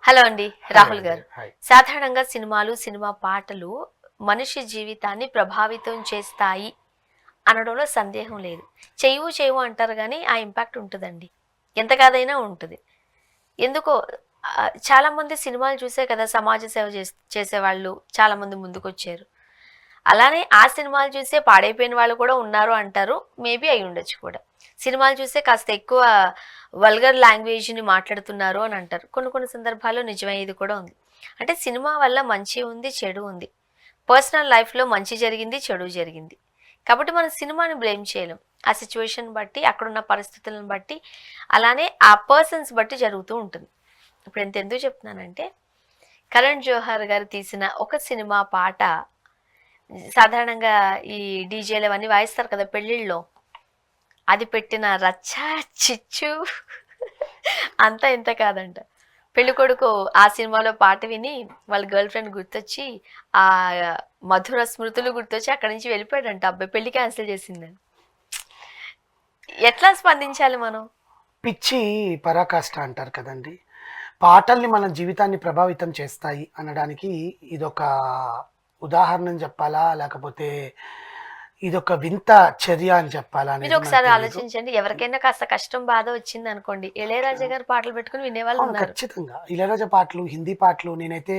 Hello అండి hi Rahul అండి. గారు. హాయ్. సాధారణంగా సినిమాలు, సినిమా పాటలు మనిషి జీవితాన్ని ప్రభావితం చేస్తాయి అనడంలో సందేహం లేదు. చెయ్యవు అంటారు గానీ, ఆ ఇంపాక్ట్ ఉంటదండి. ఎంత కాదైనా ఉంటది. ఎందుకో చాలామంది సినిమాలు చూసే కదా సమాజ సేవ చేసేవాళ్ళు చాలామంది ముందుకొచ్చారు. అలానే ఆ సినిమాలు చూసే పాడైపోయిన వాళ్ళు కూడా ఉన్నారు అంటారు. మేబీ అయ్యుండొచ్చు కూడా. సినిమాలు చూసే కాస్త ఎక్కువ వల్గర్ లాంగ్వేజ్‌ని మాట్లాడుతున్నారు అని అంటారు. కొన్ని కొన్ని సందర్భాల్లో నిజమయ్యేది కూడా ఉంది. అంటే సినిమా వల్ల మంచి ఉంది, చెడు ఉంది. పర్సనల్ లైఫ్‌లో మంచి జరిగింది, చెడు జరిగింది. కాబట్టి మనం సినిమాని బ్లేమ్ చేయలేం. ఆ సిట్యుయేషన్ బట్టి, అక్కడున్న పరిస్థితులను బట్టి, అలానే ఆ పర్సన్స్ బట్టి జరుగుతూ ఉంటుంది. ఇప్పుడు ఇంతెందుకు చెప్తున్నానంటే, కరణ్ జోహార్ గారు తీసిన ఒక సినిమా పాట సాధారణంగా ఈ డీజేలు అవన్నీ వాయిస్తారు కదా పెళ్ళిళ్ళలో. అది పెట్టిన రచ్చ, చిచ్చు అంతా ఇంత కాదంట. పెళ్ళికొడుకు ఆ సినిమాలో పాట విని వాళ్ళ గర్ల్ ఫ్రెండ్ గుర్తొచ్చి ఆ మధుర స్మృతులు గుర్తొచ్చి అక్కడి నుంచి వెళ్ళిపోయాడంట. అబ్బాయి పెళ్లి క్యాన్సిల్ చేసిందని. ఎట్లా స్పందించాలి మనం? పిచ్చి పరాకాష్ట అంటారు కదండీ! పాటల్ని మన జీవితాన్ని ప్రభావితం చేస్తాయి అనడానికి ఇదొక ఉదాహరణని చెప్పాలా? లేకపోతే ఇదొక వింత చర్య అని చెప్పాలా మీరు అనేది మనకు ఒకసారి తెలీదు. ఆలోచించండి. ఎవరికైనా కాస్త కష్టం, బాధ వచ్చిందనుకోండి. ఇళయరాజా గారి పాటలు పెట్టుకొని అవును. వినేవాళ్ళున్నారు. ఖచ్చితంగా. ఇళయరాజా పాటలు, హిందీ పాటలు నేనైతే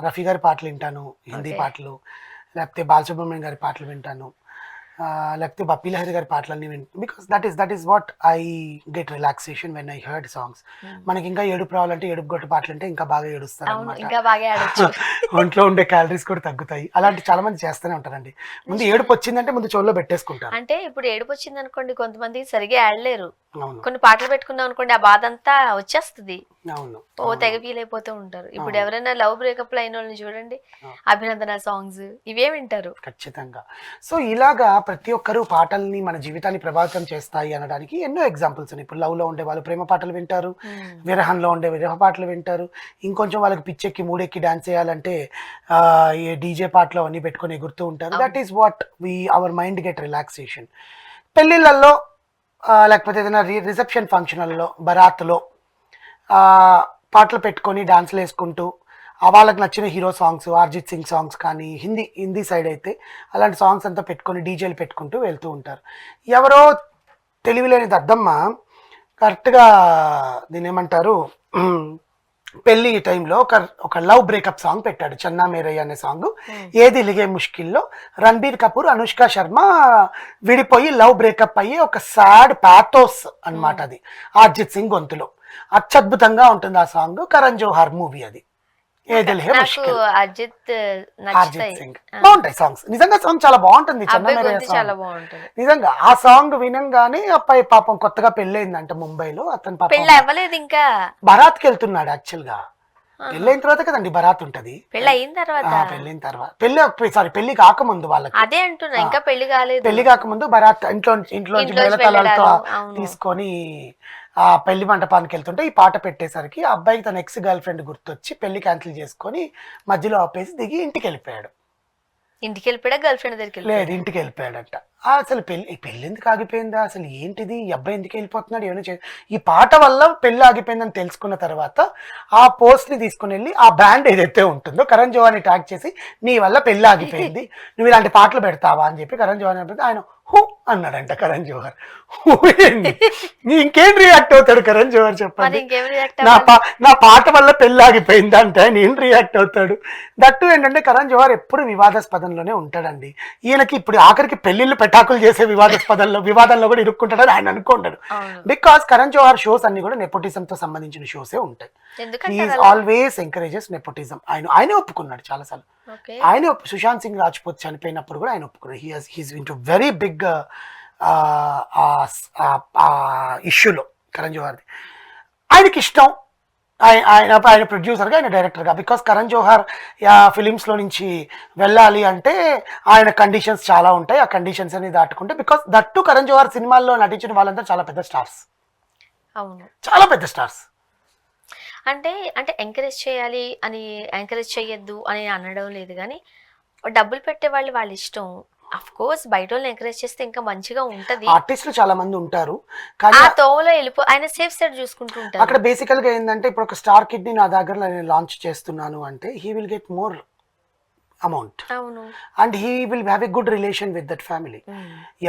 రఫీ గారి పాటలు వింటాను. హిందీ ఓకే. పాటలు. లేకపోతే బాలసుబ్రహ్మణ్యం గారి పాటలు వింటాను. లేకపోతే బప్పీ లహరి గారి పాటలన్నీ because that is what I get relaxation when I heard songs. హ్మ్. మనకి ఇంకా ఏడుపు రావాలంటే ఏడుపు గొట్టు పాటలంటే ఇంకా బాగా అవును. ఏడుస్తారనమాట. ఇంకా బాగా ఆడొచ్చు. ఒంట్లో ఉండే క్యాలరీస్ కూడా తగ్గుతాయి. అలాంటి చాలా మంది చేస్తూనే ఉంటారండి. ముందు నిజమే. ఏడుపొచ్చిందంటే ముందు చెవులో పెట్టేసుకుంటారు. అంటే ఇప్పుడు ఏడుపొచ్చిందనుకోండి కొంతమంది సరిగ్గా ఏడలేరు. అవును. కొన్ని పాటలు పెట్టుకున్నాం అనుకోండి ఆ బాధంతా వచ్చేస్తది. అవును. ఓ తెగ అవునవును. ఫీల్ అయిపోతూ ఉంటారు. ఇప్పుడు అవును. ఎవరైనా లవ్ బ్రేకప్‌లో అయినోళ్ళని చూడండి. అవును. అభినందన సాంగ్స్ ఇవే వింటారు. ఖచ్చితంగా. సో, ఇలాగా ప్రతి ఒక్కరు పాటల్ని మన జీవితాన్ని ప్రభావితం చేస్తాయి అనడానికి ఎన్నో ఎగ్జాంపుల్స్ ఉన్నాయి. ఇప్పుడు లవ్‌లో ఉండేవాళ్ళు ప్రేమ పాటలు వింటారు. హ్మ్. విరహంలో ఉండే విరహ పాటలు వింటారు. ఇంకొంచెం వాళ్ళకి పిచ్చెక్కి, మూడెక్కి డాన్స్ చేయాలంటే ఈ డీజే పాటలు అవన్నీ పెట్టుకొని ఎగురుతూ ఉంటారు. దట్ అవును. Is what our mind get relaxation. పెళ్ళిళ్ళల్లో లేకపోతే ఏదైనా రిసెప్షన్ ఫంక్షన్‌లలో, బరాత్‌లో పాటలు పెట్టుకొని డాన్స్‌లేసుకుంటూ వాళ్ళకి నచ్చిన hero songs, 'Arijit Singh' songs కానీ, హిందీ సైడ్ అయితే అలాంటి సాంగ్స్ అంతా పెట్టుకొని డీజేలు పెట్టుకుంటూ వెళ్తూ ఉంటారు. ఎవరో తెలివిలేని దద్దమ్మ కరెక్ట్‌గా దీన్నేమంటారు పెళ్లి టైంలో ఒక లవ్ బ్రేకప్ సాంగ్ పెట్టాడు. 'చన్నా మేరయ్య' అనే సాంగ్. హ్మ్. 'ఏది లిగే ముష్కిల్‌లో' రణబీర్ కపూర్, అనుష్క శర్మ విడిపోయి లవ్ బ్రేకప్ అయ్యి ఒక సాడ్ పాథోస్ అన్నమాట హ్మ్. అది. 'అరిజిత్ సింగ్' గొంతులో. అత్యద్భుతంగా ఉంటుంది ఆ సాంగ్. కరణ్ జోహార్ మూవీ అది. 'ఏది లిగే నాకు ముష్కిల్' అజిత్ అరిజిత్ నచ్చుతాయి. సింగ్. ఆ! బావుంటాయి సాంగ్స్. నిజంగా సాంగ్ చాలా బావుంటుంది. ఆ 'చన్నా అబ్బాయి మేరయ్య' గొంతు సాంగ్. చాలా బావుంటది. నిజంగా. ఆ సాంగ్ వినంగానే అబ్బాయి పాపం కొత్తగా పెళ్లయిందంట ముంబైలో. అతను పాపం పెళ్లి అవ్వలేదింకా. బరాత్‌కెళ్తున్నాడు యాక్చువల్‌గా. ఆహా! పెళ్లయిన తర్వాత కదండీ బరాత్ ఉంటది. పెళ్లయిన తర్వాత. పెళ్లయిన తర్వాత. పెళ్లి కాకముందు వాళ్ళకి. అదే అంటున్నా ఆ! ఇంకా పెళ్లి కాలేదు. పెళ్లి కాకముందు బరాత్ ఇంట్లోంచి ఇంట్లోంచి మేళతాళాలతో వెళ్ళడాలు. అవును. తీసుకొని పెళ్లి మంటపానికెళ్తుంటే ఈ పాట పెట్టేసరికి ఆ అబ్బాయికి తన ఎక్స్ గర్ల్ ఫ్రెండ్ గుర్తొచ్చి పెళ్లి క్యాన్సిల్ చేసుకొని మధ్యలో ఆపేసి దిగి ఇంటికెళ్ళిపోయాడు. ఇంటికెళ్ళిపోయాడా? గర్ల్ ఫ్రెండ్ లేదు దగ్గరికెళ్ళిపోయాడా? ఇంటికెళ్ళిపోయాడంట. అసలు పెళ్ళెందుకు ఆగిపోయిందా? అసలు ఏంటిది? ఈ అబ్బాయి ఎందుకెళ్ళిపోతున్నాడు? ఈ పాట వల్ల పెళ్లి ఆగిపోయిందని తెలుసుకున్న తర్వాత ఆ పోస్ట్‌ని తీసుకొనెళ్ళి ఆ బ్యాండ్ ఏదైతే ఉంటుందో కరణ్ జోహార్‌ని ట్యాగ్ చేసి నీ వల్ల పెళ్లి ఆగిపోయింది. నువ్వు ఇలాంటి పాటలు పెడతావా? అని చెప్పి కరణ్ జోహార్‌ని అడిగితే ఆయన హూ! అన్నాడంట కరణ్ జోహార్. హూ ఏంది? ఇంకేం రియాక్ట్ అవుతాడు కరణ్ జోహార్ మరి చెప్పండి? ఇంకేం రియాక్ట్ నా పా అవ్వాలి? నా పాట వల్ల పెళ్లి ఆగిపోయిందంటే ఆయన ఏం రియాక్ట్ అవుతాడు? దట్టు ఏంటంటే కరణ్ జోహార్ ఎప్పుడు వివాదాస్పదంలోనే ఉంటాడండి. ఈయనకి ఇప్పుడు ఆఖరికి పెళ్లిళ్ళు పెటాకులు చేసే వివాదంలో కూడా ఇరుక్కుంటాడని ఆయన అనుకుంటాడు. అవును. బికాస్ కరణ్ జోహార్ షోస్ అన్ని కూడా నెపోటిజంతో సంబంధించిన షోసే ఉంటాయి. ఎందుకంటారు హీఈస్ అలా? Always encourages nepotism. ఆయనే ఒప్పుకున్నాడు చాలాసార్లు. ఓకే. సుశాంత్ సింగ్ రాజ్పూత్ చనిపోయినప్పుడు కూడా ఆయన ఒప్పుకున్నాడు. హీస్ ఇంటూ వెరీ బిగ్ ఇష్యూలో కరణ్ జోహార్ది. ఆయనకి ఇష్టం. ఆయన ప్రొడ్యూసర్‌గా, ఆయన డైరెక్టర్‌గా. బికాస్ కరణ్ జోహార్ ఫిలిమ్స్‌లో నుంచి వెళ్ళాలి అంటే ఆయన కండిషన్స్ చాలా ఉంటాయి. ఆ కండిషన్స్ అన్ని దాటుకుంటే because that to Karan Johar సినిమాల్లో నటించిన వాళ్ళంతా చాలా పెద్ద స్టార్స్. అవును. చాలా పెద్ద స్టార్స్. అంటే, అంటే ఎంకరేజ్ చేయాలి అని ఎంకరేజ్ చేయొద్దు అని అనడం లేదు గానీ, డబ్బులు పెట్టేవాళ్ళు వాళ్ళిష్టం. అఫ్ కోర్స్ బయట వాళ్ళని ఎంకరేజ్ చేస్తే ఇంకా మంచిగా ఉంటది. ఆర్టిస్టులు చాలా మంది ఉంటారు, కానీ ఆ తోవలో వెళ్ళిపో ఆయన సేఫ్ సైడ్ చూసుకుంటూ ఉంటారు. అక్కడ బేసికల్ గా ఏంటంటే ఇప్పుడు ఒక స్టార్ కిడ్ ని నా దగ్గర నేను లాంచ్ చేస్తున్నాను అంటే he will get more amount అవును. And he will have a good relation with that family.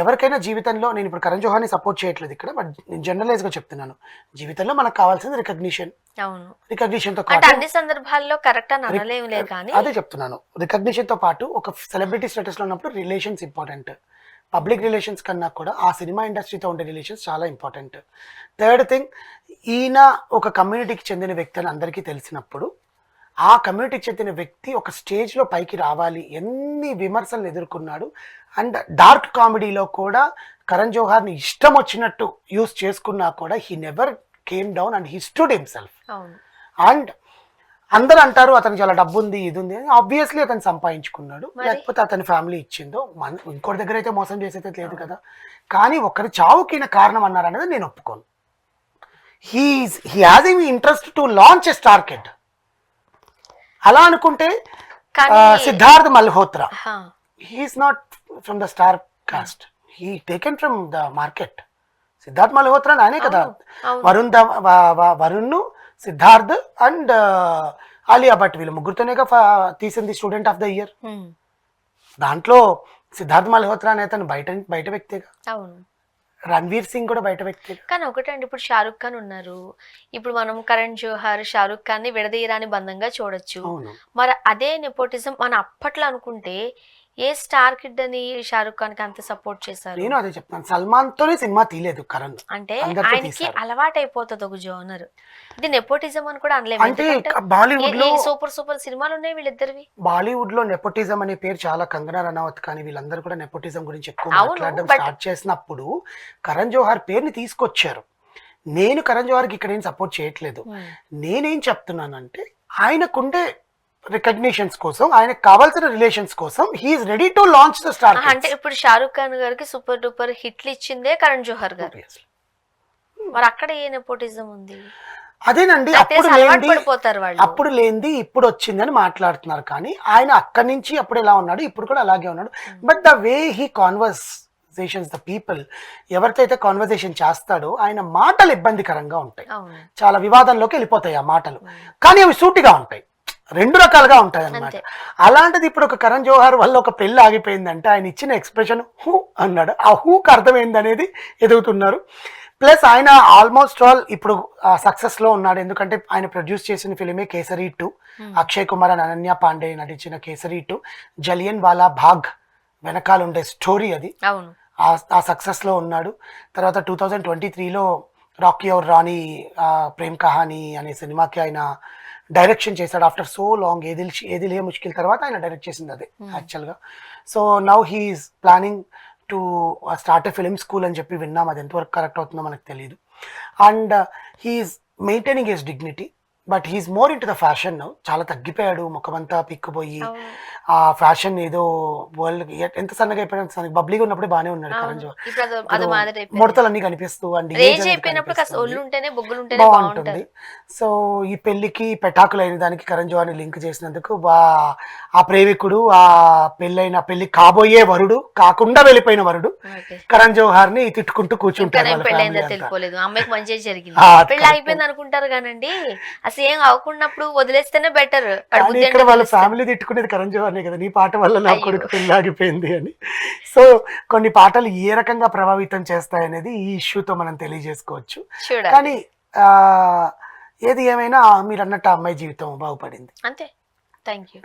ఎవరికైనా జీవితంలో, నేను ఇప్పుడు కరణ్ జోహార్ని సపోర్ట్ చేయట్లేదు ఇక్కడ, బట్ నేను జనరలైజ్ గా చెప్తున్నాను, జీవితంలో మనకు కావాల్సింది రికగ్నిషన్. అవును. రికగ్నిషన్ తో అంటే పాటు అన్ని సందర్భాల్లో కరెక్ట్ అని అనలేములే కానీ అదే చెప్తున్నాను, రికగ్నిషన్ తో పాటు ఒక సెలబ్రిటీ స్టేటస్ లో ఉన్నప్పుడు రిలేషన్స్ ఇంపార్టెంట్. పబ్లిక్ రిలేషన్స్ కన్నా కూడా ఆ సినిమా ఇండస్ట్రీతో ఉండే రిలేషన్స్ చాలా ఇంపార్టెంట్. థర్డ్ థింగ్, ఈయన ఒక కమ్యూనిటీకి చెందిన వ్యక్తి అని అందరికీ తెలిసినప్పుడు ఆ కమ్యూనిటీకి చెందిన వ్యక్తి ఒక స్టేజ్లో పైకి రావాలి, ఎన్ని విమర్శలు ఎదుర్కొన్నాడు. అండ్ డార్క్ కామెడీలో కూడా కరణ్ జోహార్ని ఇష్టం వచ్చినట్టు యూస్ చేసుకున్నా కూడా he never came down and he stood himself. అవును. అండ్ అందరూ అంటారు అతనికి చాలా డబ్బు ఉంది, ఇది ఉంది అని. ఆబ్వియస్లీ అతను సంపాదించుకున్నాడు, లేకపోతే అతని ఫ్యామిలీ ఇచ్చిందో. ఇంకోటి దగ్గర అయితే మోసం చేసేది లేదు కదా. కానీ ఒకరి చావుకి కారణం అన్నారనేది నేను ఒప్పుకోను. He has a interest to launch a star kid. అలా అనుకుంటే Siddharth Malhotra, he's not from the star cast, he taken from the market. Siddharth Malhotra ఆయనే కదా, వరుణ్, సిద్ధార్థ్ అండ్ ఆలియా భట్ వీళ్ళు ముగ్గురుతోనేగా తీసింది స్టూడెంట్ ఆఫ్ ద ఇయర్. దాంట్లో సిద్ధార్థ్ మల్హోత్రా అనే అతను బయట వ్యక్తిగా, అవును. రణ్వీర్ సింగ్ కూడా బయట వ్యక్తి. కానీ ఒకటండి, ఇప్పుడు షారుఖ్ ఖాన్ ఉన్నారు, ఇప్పుడు మనం కరణ్ జోహార్ షారుఖ్ ఖాన్ ని విడదీయరాని బంధంగా చూడొచ్చు. మరి అదే నెపోటిజం మన అప్పట్లో అనుకుంటే ఏ స్టార్ కిడ్ అని షారుఖ్ ఖాన్ కి అంత సపోర్ట్ చేశారు? నేను అదే చెప్తాను, సల్మాన్ తోనే సినిమా తీయలేదు కరణ్. అంటే ఆయనకి అలవాటు అయిపోతుంది ఒక జోనర్. ఇది నెపోటిజం అని కూడా అనలేదు. అంటే బాలీవుడ్ లో సూపర్ సినిమాలు ఉన్నాయి వీళ్ళిద్దరివి. బాలీవుడ్ లో నెపోటిజం అనే పేరు చాలా, కంగనా రనౌత్ కానీ వీళ్ళందరూ కూడా నెపోటిజం గురించి ఎక్కువ మాట్లాడడం స్టార్ట్ చేసినప్పుడు కరణ్ జోహార్ పేరుని తీసుకొచ్చారు. నేను కరణ్ జోహార్కి ఇక్కడ ఏం సపోర్ట్ చేయట్లేదు. నేనేం చెప్తున్నానంటే ఆయనకుండే రికగ్నిషన్స్ కోసం, ఆయనకు కావాల్సిన రిలేషన్స్ కోసం he's ready to launch the star. అంటే ఇప్పుడు షారుఖ్ ఖాన్ గారికి సూపర్ డూపర్ హిట్లు ఇచ్చిందే కరణ్ జోహార్ గారు. మరి అక్కడ ఏ నెపోటిజం ఉంది? అదేనండి, అప్పుడు లేనిది ఇప్పుడు వచ్చింది అని మాట్లాడుతున్నారు. కానీ ఆయన అక్కడి నుంచి అప్పుడు ఎలా ఉన్నాడు, ఇప్పుడు కూడా అలాగే ఉన్నాడు. But the way he conversations the people, ఎవరితో అయితే కాన్వర్సేషన్ చేస్తాడో ఆయన మాటలు ఇబ్బందికరంగా ఉంటాయి, చాలా వివాదంలోకి వెళ్ళిపోతాయి ఆ మాటలు. కానీ అవి సూటిగా ఉంటాయి, రెండు రకాలుగా ఉంటాయి అన్నమాట. అలాంటిది ఇప్పుడు ఒక కరణ్ జోహార్ వల్ల ఒక పెళ్లి ఆగిపోయిందంటే ఆయన ఇచ్చిన ఎక్స్ప్రెషన్ హూ అన్నాడు, ఆ హూకి అర్థం ఏందనేది ఎదుగుతున్నారు. ప్లస్ ఆయన ఆల్మోస్ట్ ఆల్ ఇప్పుడు సక్సెస్ లో ఉన్నాడు, ఎందుకంటే ఆయన ప్రొడ్యూస్ చేసిన ఫిలిమే కేసరి 2, అక్షయ్ కుమార్ అండ్ అనన్య పాండే నటించిన కేసరి 2, జలియన్ వాలా బాగ్ వెనకాల ఉండే స్టోరీ అది. ఆ సక్సెస్ లో ఉన్నాడు. తర్వాత 2023లో రాకీ ఔర్ రాణి ప్రేమ్ కహానీ అనే సినిమాకి ఆయన డైరెక్షన్ చేశాడు. After so long, Ae Dil Hai Mushkil తర్వాత ఆయన డైరెక్ట్ చేసింది అదే actually. So now he's planning to start a film school అని చెప్పి విన్నాం. అది ఎంతవరకు కరెక్ట్ అవుతుందో మనకు తెలియదు. And he's maintaining his dignity, but he's more into the fashion. చాలా తగ్గిపోయాడు, ముఖమంతా పిక్కుపోయి ఆ ఫ్యాషన్ ఏదో వరల్డ్ ఎంత సన్నగా అయిపోయాడు. బబ్లీగా ఉన్నప్పుడే బాగానే ఉన్నాడు కరణ్ జోహార్, ముడతలన్నీ కనిపిస్తూ అండ్ బాగుంటుంది. సో ఈ పెళ్లికి పెటాకులు అయిన దానికి కరణ్ జోహార్ని లింక్ చేసినందుకు ఆ ప్రేమికుడు, ఆ పెళ్లి కాబోయే వరుడు కాకుండా వెళ్ళిపోయిన వరుడు కరణ్ జోహార్ ని తిట్టుకుంటూ కూర్చుంటారు. ఏం అవ్వకున్నప్పుడు వదిలేస్తేనే బెటర్. ఇక్కడ వాళ్ళ ఫ్యామిలీ తిట్టుకునేది కరణ్ జోహార్నే కదా, నీ పాట వల్ల నా కొడుకు పెళ్లి ఆగిపోయింది అని. సో కొన్ని పాటలు ఏ రకంగా ప్రభావితం చేస్తాయనేది ఈ ఇష్యూతో మనం తెలియజేసుకోవచ్చు. కానీ ఏది ఏమైనా మీరు అన్నట్టు అమ్మాయి జీవితం బాగుపడింది. అంతే. Thank you.